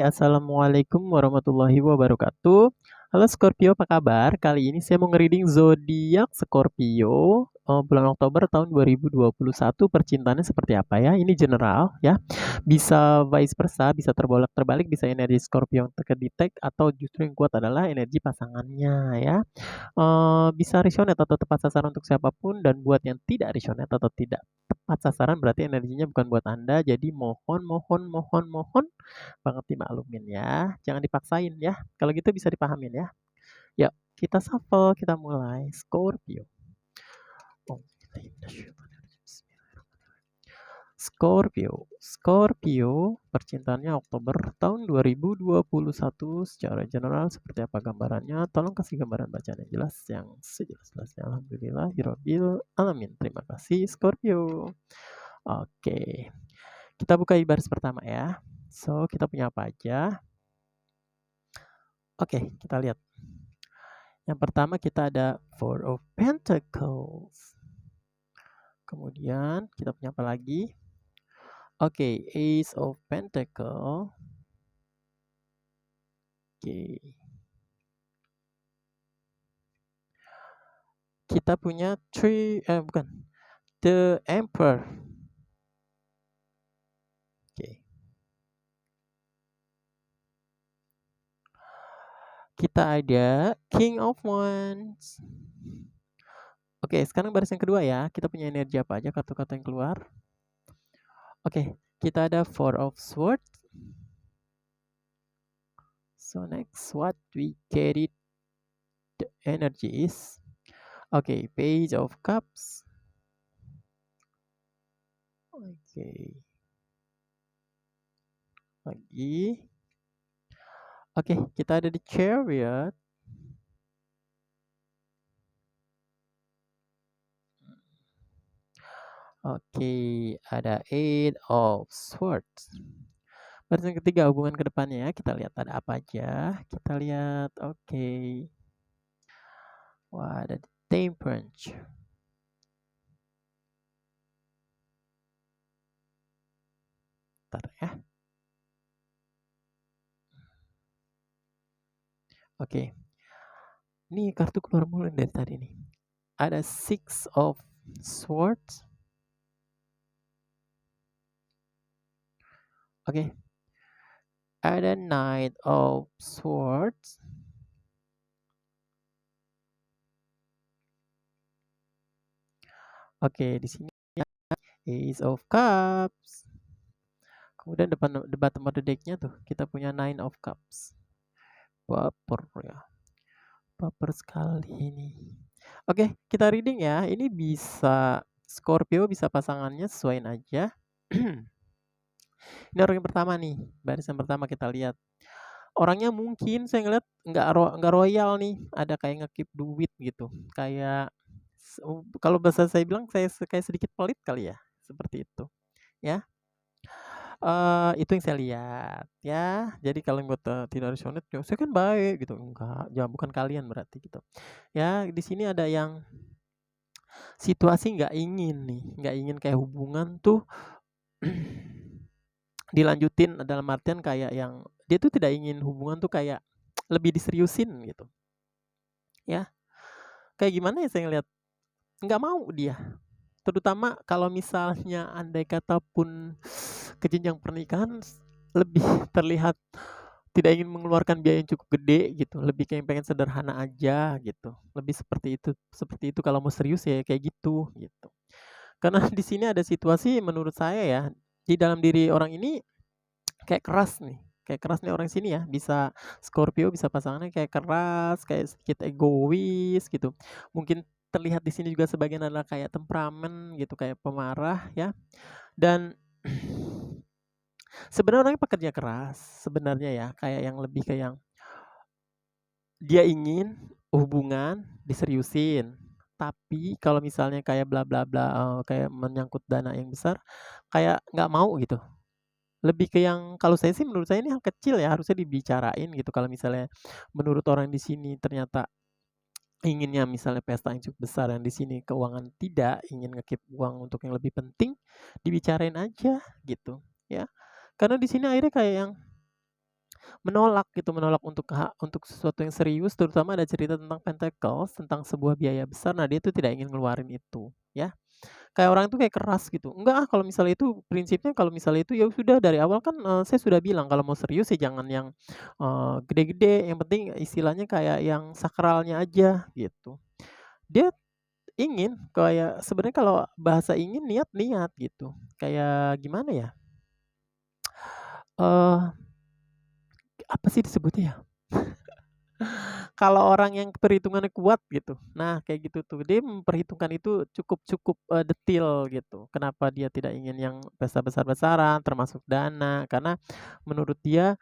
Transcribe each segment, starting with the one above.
Hai, assalamualaikum warahmatullahi wabarakatuh. Halo Scorpio, apa kabar? Kali ini saya mau nge-reading zodiak Scorpio bulan Oktober tahun 2021. Percintaannya seperti apa ya? Ini general ya. Bisa vice versa, bisa terbolak-terbalik, bisa energi Scorpio yang terdetek atau justru yang kuat adalah energi pasangannya ya. Bisa resonate atau tepat sasaran untuk siapapun dan buat yang tidak resonate atau tidak tepat sasaran berarti energinya bukan buat Anda. Jadi mohon banget dimaklumin ya. Jangan dipaksain ya. Kalau gitu bisa dipahamin ya. Yuk, kita shuffle, kita mulai. Scorpio. Oh, Scorpio, percintaannya Oktober tahun 2021 secara general seperti apa gambarannya? Tolong kasih gambaran bacaan yang jelas, yang sejelas-jelasnya. Alhamdulillah, Hirobil, Alamin. Terima kasih, Scorpio. Oke, kita buka baris pertama ya. So, kita punya apa aja? Oke, kita lihat. Yang pertama kita ada Four of Pentacles. Kemudian kita punya apa lagi? Oke, Ace of Pentacle. Oke. Kita punya The Emperor. Oke. Kita ada King of Wands. Oke, sekarang baris yang kedua ya. Kita punya energi apa aja kartu-kartu yang keluar? Oke, kita ada Four of Swords. So next, what we get it, the energy is. Oke, Page of Cups. Oke. Lagi. Oke, kita ada di Chariot. Oke, ada Eight of Swords. Baris yang ketiga, hubungan ke depannya ya. Kita lihat ada apa aja. Kita lihat, oke. Wah, ada Temperance. Bentar ya. Oke. Ini kartu keluar mulu dari tadi nih. Ada Six of Swords. Oke. Ada Knight of Swords. Oke, di sini Ace of Cups. Kemudian debat tempat decknya tuh kita punya Nine of Cups. Baper ya. Baper sekali ini. Oke, kita reading ya. Ini bisa Scorpio, bisa pasangannya, sesuaiin aja. Ini orang yang pertama nih. Baris yang pertama kita lihat. Orangnya mungkin saya ngeliat nggak royal nih. Ada kayak ngekip duit gitu. Kayak kalau bahasa saya bilang saya kayak sedikit pelit kali ya. Seperti itu. Ya. Itu yang saya lihat ya. Jadi kalau yang buat tidak resonate, ya saya kan baik gitu. Enggak, ya bukan kalian berarti gitu. Ya, di sini ada yang situasi nggak ingin nih, nggak ingin kayak hubungan tuh dilanjutin dalam artian kayak yang dia tuh tidak ingin hubungan tuh kayak lebih diseriusin gitu. Ya, kayak gimana ya saya ngeliat nggak mau dia. Terutama kalau misalnya andai kata pun ke jenjang pernikahan lebih terlihat tidak ingin mengeluarkan biaya yang cukup gede gitu, lebih kayak pengen sederhana aja gitu. Lebih seperti itu. Seperti itu kalau mau serius ya kayak gitu gitu. Karena di sini ada situasi menurut saya ya, di dalam diri orang ini kayak keras nih. Kayak keras nih orang sini ya, bisa Scorpio, bisa pasangannya kayak keras, kayak sedikit egois gitu. Mungkin terlihat di sini juga sebagian adalah kayak temperamen gitu, kayak pemarah ya. Dan sebenarnya orangnya pekerja keras sebenarnya ya, kayak yang lebih kayak yang dia ingin hubungan diseriusin. Tapi kalau misalnya kayak bla bla bla kayak menyangkut dana yang besar, kayak nggak mau gitu. Lebih ke yang kalau saya sih menurut saya ini hal kecil ya, harusnya dibicarain gitu kalau misalnya menurut orang di sini ternyata inginnya misalnya pesta yang cukup besar, yang di sini keuangan tidak, ingin nge-keep uang untuk yang lebih penting, dibicarain aja gitu ya. Karena di sini akhirnya kayak yang menolak gitu, menolak untuk sesuatu yang serius, terutama ada cerita tentang Pentacles, tentang sebuah biaya besar. Nah, dia tuh tidak ingin ngeluarin itu, ya. Kayak orang itu kayak keras gitu, "Enggak ah, kalau misalnya itu prinsipnya kalau misalnya itu ya sudah dari awal kan, saya sudah bilang kalau mau serius ya jangan yang, gede-gede, yang penting istilahnya kayak yang sakralnya aja," gitu. Dia ingin kayak sebenarnya kalau bahasa ingin niat-niat gitu, kayak gimana ya, eee, apa sih disebutnya ya? Kalau orang yang perhitungannya kuat gitu. Nah, kayak gitu tuh. Dia memperhitungkan itu cukup cukup, detil gitu. Kenapa dia tidak ingin yang pesta besar-besaran, termasuk dana, karena menurut dia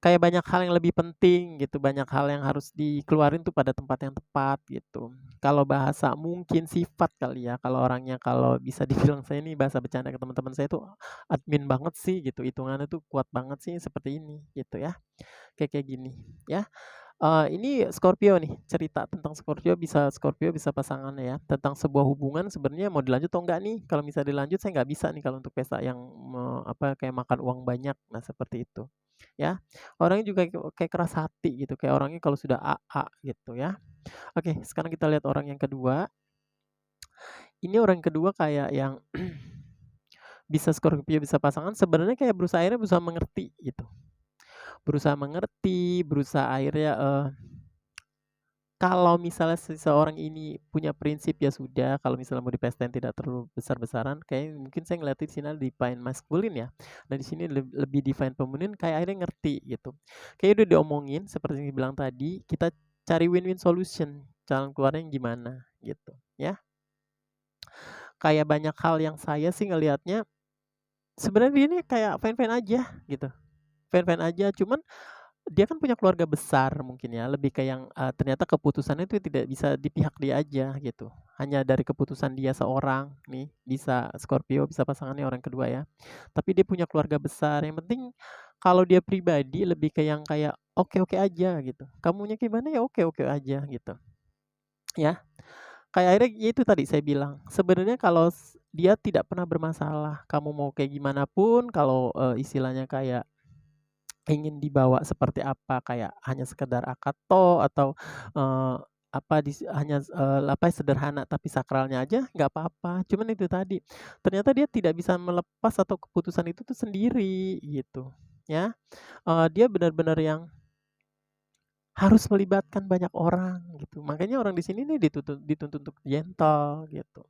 kayak banyak hal yang lebih penting gitu, banyak hal yang harus dikeluarin tuh pada tempat yang tepat gitu. Kalau bahasa mungkin sifat kali ya, kalau orangnya kalau bisa dibilang saya ini bahasa bercanda ke teman-teman saya tuh admin banget sih gitu, hitungannya tuh kuat banget sih seperti ini gitu ya, kayak kayak gini ya. Ini Scorpio nih, cerita tentang Scorpio bisa pasangannya ya, tentang sebuah hubungan sebenarnya mau dilanjut atau enggak nih, kalau misalnya dilanjut saya nggak bisa nih kalau untuk pesta yang kayak makan uang banyak, nah seperti itu, ya. Orangnya juga kayak keras hati gitu, kayak orangnya kalau sudah A gitu ya. Oke, sekarang kita lihat orang yang kedua. Ini orang kedua kayak yang bisa Scorpio bisa pasangan sebenarnya kayak akhirnya berusaha mengerti gitu. Berusaha mengerti, berusaha akhirnya, kalau misalnya seseorang ini punya prinsip, ya sudah, kalau misalnya mau dipestain tidak terlalu besar-besaran, kayak mungkin saya ngeliatin di sini ada define masculine ya. Nah, di sini lebih define feminine, kayak akhirnya ngerti gitu. Kayak udah diomongin seperti yang dibilang tadi, kita cari win-win solution, jalan keluarnya yang gimana gitu, ya. Kayak banyak hal yang saya sih ngelihatnya, sebenarnya dia ini kayak fine-fine aja gitu, fine-fine aja, cuman dia kan punya keluarga besar mungkin ya, lebih ke yang, ternyata keputusannya itu tidak bisa di pihak dia aja gitu. Hanya dari keputusan dia seorang nih, bisa Scorpio, bisa pasangannya orang kedua ya. Tapi dia punya keluarga besar, yang penting kalau dia pribadi lebih ke yang kayak oke-oke aja gitu. Kamunya gimana ya oke-oke aja gitu, ya. Kayak akhirnya ya itu tadi saya bilang, sebenarnya kalau dia tidak pernah bermasalah, kamu mau kayak gimana pun kalau, istilahnya kayak ingin dibawa seperti apa, kayak hanya sekedar akad toh atau, eee, hanya, sederhana tapi sakralnya aja nggak apa-apa. Cuman itu tadi, ternyata dia tidak bisa melepas atau keputusan itu tuh sendiri gitu, ya. Dia benar-benar yang harus melibatkan banyak orang gitu. Makanya orang di sini nih dituntut untuk gentle gitu.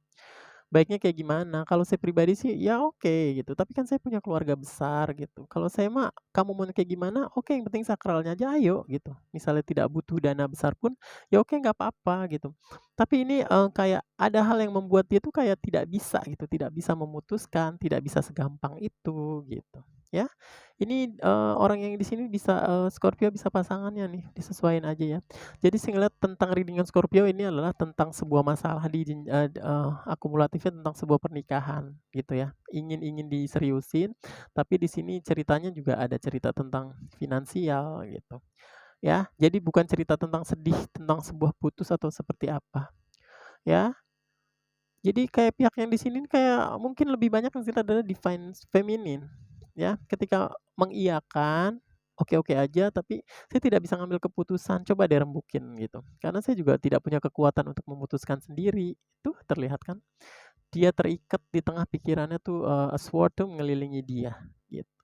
Baiknya kayak gimana? Kalau saya pribadi sih, ya oke gitu, tapi kan saya punya keluarga besar gitu. Kalau saya mah, kamu mau kayak gimana, oke yang penting sakralnya aja ayo gitu. Misalnya tidak butuh dana besar pun, ya oke nggak apa-apa gitu. Tapi ini, kayak ada hal yang membuat dia tuh kayak tidak bisa gitu, tidak bisa memutuskan, tidak bisa segampang itu gitu, ya. Ini, orang yang di sini bisa, Scorpio bisa pasangannya nih, disesuaiin aja ya. Jadi saya ngeliat tentang reading Scorpio ini adalah tentang sebuah masalah akumulatifnya tentang sebuah pernikahan gitu ya. Ingin diseriusin, tapi di sini ceritanya juga ada cerita tentang finansial gitu, ya. Jadi bukan cerita tentang sedih, tentang sebuah putus atau seperti apa, ya. Jadi kayak pihak yang di sini kayak mungkin lebih banyak yang kita adalah define feminin, ya. Ketika mengiyakan, oke-oke aja, tapi saya tidak bisa ngambil keputusan, coba deh rembukin gitu. Karena saya juga tidak punya kekuatan untuk memutuskan sendiri. Tuh terlihat kan, dia terikat di tengah pikirannya tuh, a sword tuh mengelilingi dia, gitu.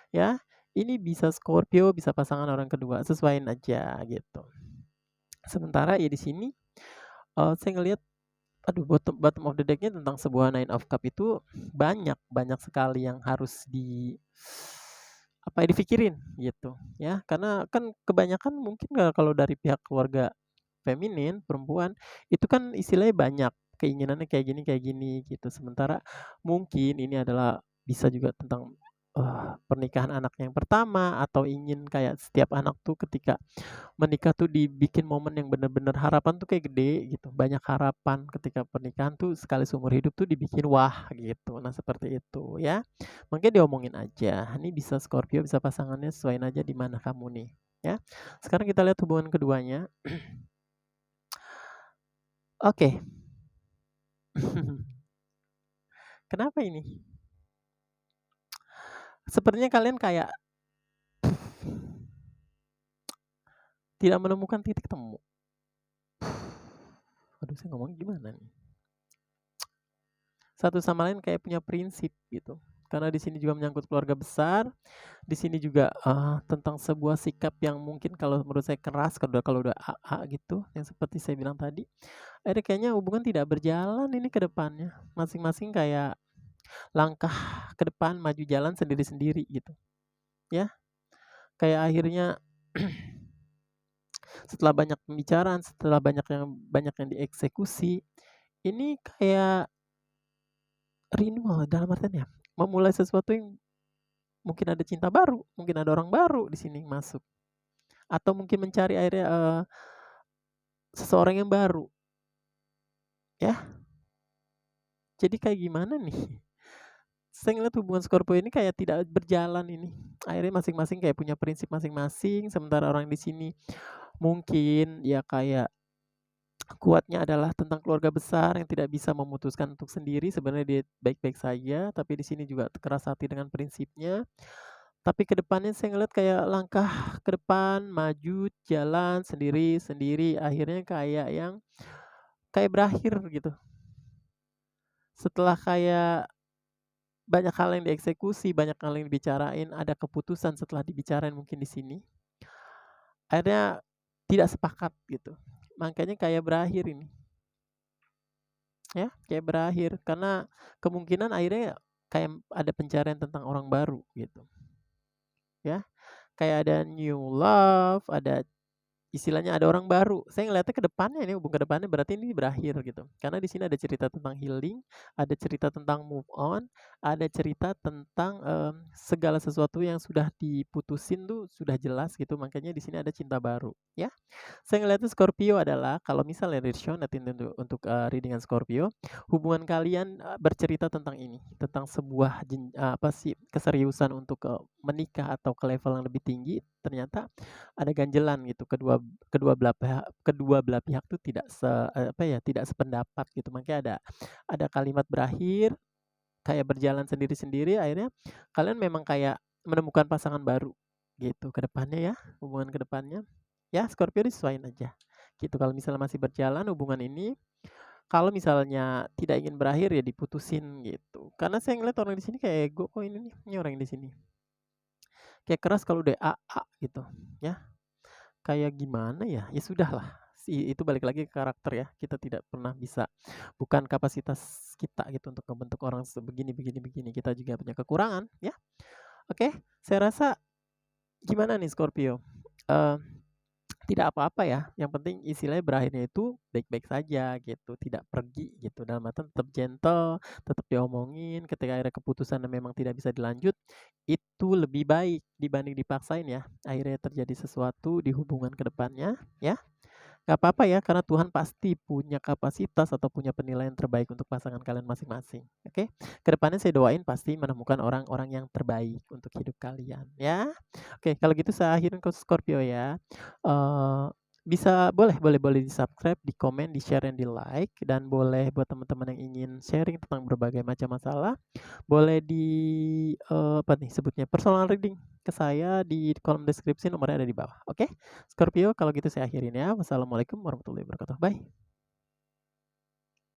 Ya, ini bisa Scorpio, bisa pasangan orang kedua, sesuaiin aja gitu. Sementara ya di sini, saya ngelihat aduh, bottom bottom of the deck-nya tentang sebuah Nine of Cup itu banyak banyak sekali yang harus dipikirin gitu ya. Karena kan kebanyakan mungkin kalau dari pihak keluarga feminin, perempuan, itu kan istilahnya banyak, keinginannya kayak gini gitu. Sementara mungkin ini adalah bisa juga tentang, pernikahan anak yang pertama atau ingin kayak setiap anak tuh ketika menikah tuh dibikin momen yang bener-bener harapan tuh kayak gede gitu, banyak harapan ketika pernikahan tuh sekali seumur hidup tuh dibikin wah gitu. Nah seperti itu ya, makanya diomongin aja. Ini bisa Scorpio, bisa pasangannya, sesuaiin aja di mana kamu nih ya. Sekarang kita lihat hubungan keduanya. Oke. Kenapa ini? Sepertinya kalian kayak tidak menemukan titik temu. Aduh, saya ngomong gimana nih? Satu sama lain kayak punya prinsip gitu. Karena di sini juga menyangkut keluarga besar, di sini juga tentang sebuah sikap yang mungkin kalau menurut saya keras kalau udah AA gitu, yang seperti saya bilang tadi. Akhirnya kayaknya hubungan tidak berjalan ini ke depannya. Masing-masing kayak langkah ke depan maju jalan sendiri-sendiri gitu. Ya, kayak akhirnya setelah banyak pembicaraan, setelah banyak yang dieksekusi, ini kayak renewal dalam artian ya, memulai sesuatu yang mungkin ada cinta baru, mungkin ada orang baru di sini masuk, atau mungkin mencari akhirnya seseorang yang baru, ya. Jadi kayak gimana nih? Saya ngeliat hubungan Scorpio ini kayak tidak berjalan ini. Akhirnya masing-masing kayak punya prinsip masing-masing, sementara orang di sini mungkin ya kayak kuatnya adalah tentang keluarga besar yang tidak bisa memutuskan untuk sendiri. Sebenarnya dia baik-baik saja, tapi di sini juga keras hati dengan prinsipnya. Tapi ke depannya saya ngeliat kayak langkah ke depan, maju, jalan sendiri-sendiri, akhirnya kayak yang kayak berakhir gitu. Setelah kayak banyak hal yang dieksekusi, banyak hal yang dibicarain, ada keputusan setelah dibicarain mungkin di sini. Akhirnya tidak sepakat gitu. Makanya kayak berakhir ini. Ya, kayak berakhir karena kemungkinan akhirnya kayak ada pencarian tentang orang baru gitu. Ya, kayak ada new love, ada istilahnya ada orang baru. Saya ngeliatnya ke depannya ini, hubungan ke depannya berarti ini berakhir gitu. Karena di sini ada cerita tentang healing, ada cerita tentang move on, ada cerita tentang segala sesuatu yang sudah diputusin tuh sudah jelas gitu. Makanya di sini ada cinta baru, ya. Saya ngeliatnya Scorpio adalah kalau misalnya Rishon untuk readingan Scorpio, hubungan kalian bercerita tentang ini, tentang sebuah apa sih keseriusan untuk menikah atau ke level yang lebih tinggi. Ternyata ada ganjelan gitu, kedua belah pihak tuh tidak sependapat gitu. Makanya ada kalimat berakhir kayak berjalan sendiri-sendiri, akhirnya kalian memang kayak menemukan pasangan baru gitu ke depannya ya, hubungan ke depannya. Ya, Scorpio disesuaiin aja. Gitu kalau misalnya masih berjalan hubungan ini, kalau misalnya tidak ingin berakhir ya diputusin gitu. Karena saya ngeliat orang di sini kayak ego kok ini orang di sini. Kayak keras kalau udah AA gitu, ya. Kayak gimana ya? Ya sudahlah. Itu balik lagi ke karakter ya. Kita tidak pernah bisa, bukan kapasitas kita gitu untuk membentuk orang begini. Kita juga punya kekurangan, ya. Oke, saya rasa gimana nih Scorpio? Tidak apa-apa ya. Yang penting istilahnya berakhirnya itu baik-baik saja gitu, tidak pergi gitu. Dalam artian tetap gentle, tetap diomongin. Ketika akhirnya keputusan memang tidak bisa dilanjut, itu lebih baik dibanding dipaksain ya. Akhirnya terjadi sesuatu di hubungan ke depannya, ya. Gak apa-apa ya, karena Tuhan pasti punya kapasitas atau punya penilaian terbaik untuk pasangan kalian masing-masing. Oke, kedepannya saya doain pasti menemukan orang-orang yang terbaik untuk hidup kalian, ya. Oke, kalau gitu saya akhirin ke Scorpio ya. Bisa boleh di-subscribe, di-komen, di-share, dan di-like, dan boleh buat teman-teman yang ingin sharing tentang berbagai macam masalah, boleh di apa nih sebutnya personal reading ke saya di kolom deskripsi, nomornya ada di bawah. Oke, Scorpio kalau gitu saya akhirin ya. Wassalamualaikum warahmatullahi wabarakatuh. Bye.